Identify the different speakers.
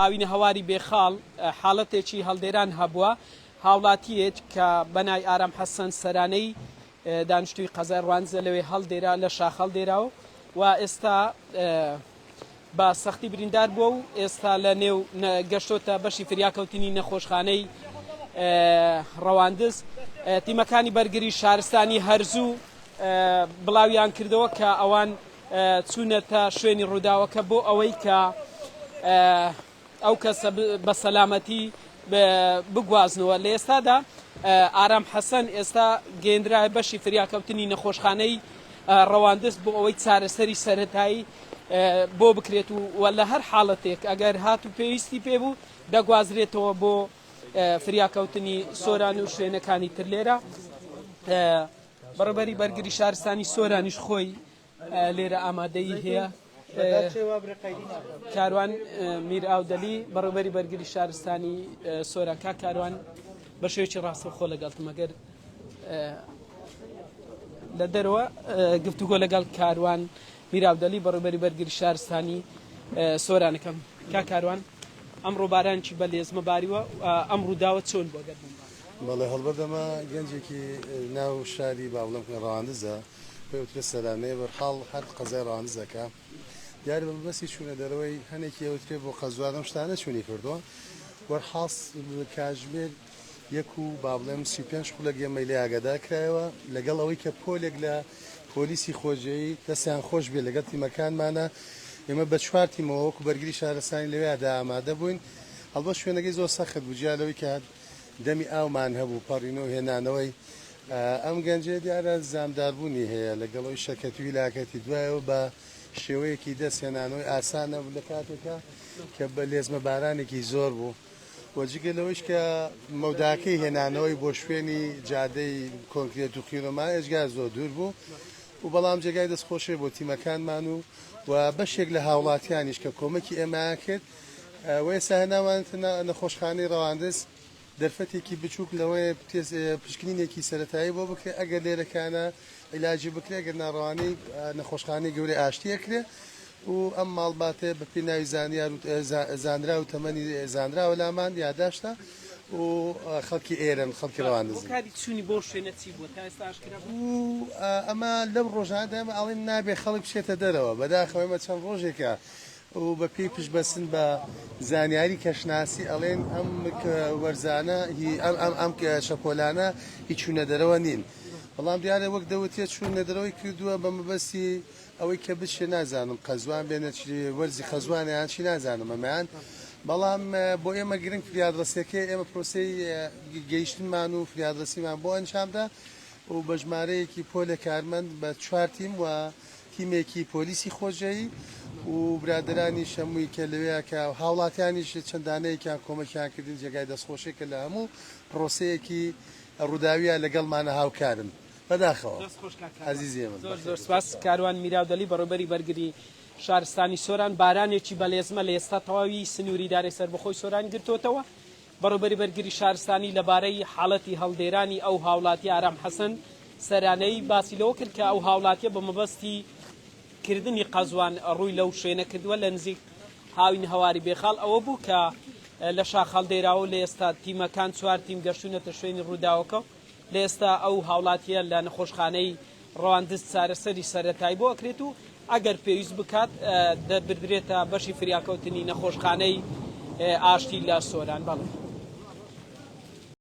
Speaker 1: هاوینە هەواری بێخاڵ حاڵەتێکی هەڵدێران هەبووە هاوڵاتیەک کە بەنای ئارام حەسەن سەرانەی دانیشتووی قەزای ڕوانزە لەوێ هەڵدێرا لە شاخ هەڵدێراوە و ئێستا بە سەختی بریندار بووە و ئێستا لە نێو گەشتۆتە بەشی فریاکەوتنی نەخۆشخانەی ڕەواندز تیمەکانی بەرگری شارستانی هەرزوو بڵاویان کردەوە کە ئەوان چوونەتە شوێنی ڕووداوەکە بۆ ئەوەی کە ئەو کەسە بە سەلامەتی بگوازنەوە لە ئێستادا ئارام حەسەن ئێستا گەیەندرای بەشی فریاکەوتنی نەخۆشخانەی ڕەواندز بۆ ئەوەی چارەسەری سەرەتایی بۆ بکرێت و لە هەر حاڵەتێک ئەگەر هات و پێویستی پێبوو دەگوازرێتەوە بۆ فریاکەوتنی سۆران و شوێنەکانی تر لێرە بەڕێبەری بەرگری شارستانی سۆرانیش خۆی لێرە ئامادەی هەیە کاروان میر ئاودەلی بەڕێبەری بەرگری شارستانی سۆرانکە کاروان بە شێوەیەکی ڕاستەوخۆ لەگەڵتم ئەگەر لە دەرەوە گفتوگۆ لەگەڵ کاروان میر ئاودەلی بەڕێبەری بەرگری شارستانی سۆرانەکەم کاروان ئەمڕۆ بارانکی بە لێزمە باریوە ئەم ڕووداوە چۆن بۆ گەر
Speaker 2: بەڵێ هەڵبەردەمە گەنجێکی ناو شاری باوڵەم ڕەواندزە پێوترە سەرانەیە بەرحاڵ هەر قەزای ڕەواندزەکە دیارە بەبەستی چوونە دەرەوەی هەنێکی ئەوترێ بۆ قەزوانم شتانە چوونی کردووە وەرحاڵ کاژمێر یەک و با بڵێم 35 خولەک گێمەی لێ ئاگادار کرایەوە لەگەڵ ئەوەی کە پۆلێک لە پۆلیسی خۆجێی دەستیان خۆش بێ لەگەڵ تیمەکانمانە ئێمە بە 4 تیمەوە وەکو بەرگری شارستانی لەوێدا ئامادە بووین هەڵبەت شوێنەکەی زۆر سەخت بووجیالەوەی کە دەمی ئاومان هەبوو پەڕینەوە هێنانەوەی ئەم گەنجێ دیارە زامداربوونی هەیە لەگەڵەوەی شەکەتوی لاکەتی دوایەوە بە شێوەیەکی دەستهێنانەوەی ئاسانە لە کاتێکە کە بە لێزمە بارانێکی زۆر بوو وەجگە لەوەیش کە مەوداکەی هێنانەوەی بۆ شوێنی جادەی کۆنکرێت و خیرۆمان ئێجگار زۆر دوور بوو و بەڵام جێگای دەستخۆشێ بۆ تیمەکانمان و بەشێک لە هاوڵاتیانیش کە کۆمەکی ئێمەیان کرد وێستا هێناوانێتە نەخۆشخانەی ڕەواندز دەرفەتێکی بچووک لەوەی پشکنینێکی سەرەتایی بۆ بکرێ ئەگەر لێرەکانە عیلاجی بکرێ گەر ناڕەوانەی نەخۆشخانەی گەورەی ئاشتیە کرێ و ئەم ماڵباتێ بە پێی ناوی زانیار و زانرا و تەمەنی زانراوە لامان یاداشتە و خەڵکی ئێرن خەڵکی ڕەواندز ئەمە لەم ڕۆژانەدا ئەڵێن نابێ خەڵک بچێتە دەرەوە بەداخەوە ئەمە چەند ڕۆژێکە و بە پێی پشتبەستن بە زانیاری کەشناسی ئەڵێن ئەم وەرزانە ئەم شەپۆلانە هیچ چوونە دەرەوە نین بەڵام دیارە وەک دەوتێت چوونە دەرەوەی کردووە بە مەبەستی ئەوەی کە بچێ نازانم قەزوان بێنە وەرزی خەزوانیان چی نازانم ئەمەیان بەڵام بۆ ئێمە گرنگ فریادڕستەکەی ئێمە پرۆسەی گەیشتنمان و فریادڕستیمان بۆ ئەنجامدا و بە ژمارەیەکی پۆلە کارمەند بە 4 تیم و تیمێکی پۆلیسی خۆجایی و برادرانی شەمووی کە لەوەیە کە هاوڵاتیانیش چەندانەیەکیان کۆمەکیان کردن جێگای دەستخۆشێکە لە هەموو پرۆسەیەکی ڕووداویە لەگەڵمانە هاوکارن بەداخەوە عەزیزی ئێمە
Speaker 1: زۆر سپاس کاروان میر ئاودەلی بەڕێبەری بەرگری شارستانی سۆران بارانێکی بەلێزمە لە ئێستا تەواوی سنووری دارێ سەربەخۆی سۆران گرتوتەوە بەڕێبەری بەرگری شارستانی لەبارەی حاڵەتی هەڵدێرانی ئەو هاوڵاتی ئارام حەسەن سەرانەی باسی لەوە کرد کە ئەو هاوڵاتیە بە مەبەستی کردنی قەزوان ڕووی لەو شوێنە کردووە لە نزیک هاوین هەواری بێخاڵ ئەوە بوو کە لە شاخ هەڵدێراوە لە ئێستا تیمەکان 4 تیم گەشتونەتە شوێنی ڕووداوەکە لە ئێستا ئەو هاوڵاتیە لە نەخۆشخانەی ڕەواندز چارەسەری سەرەتایی بۆ ئەکرێت و ئەگەر پێویست بکات دەبردرێتە بەشی فریاکەوتنی نەخۆشخانەی ئاشتی لە سۆران بەڵێ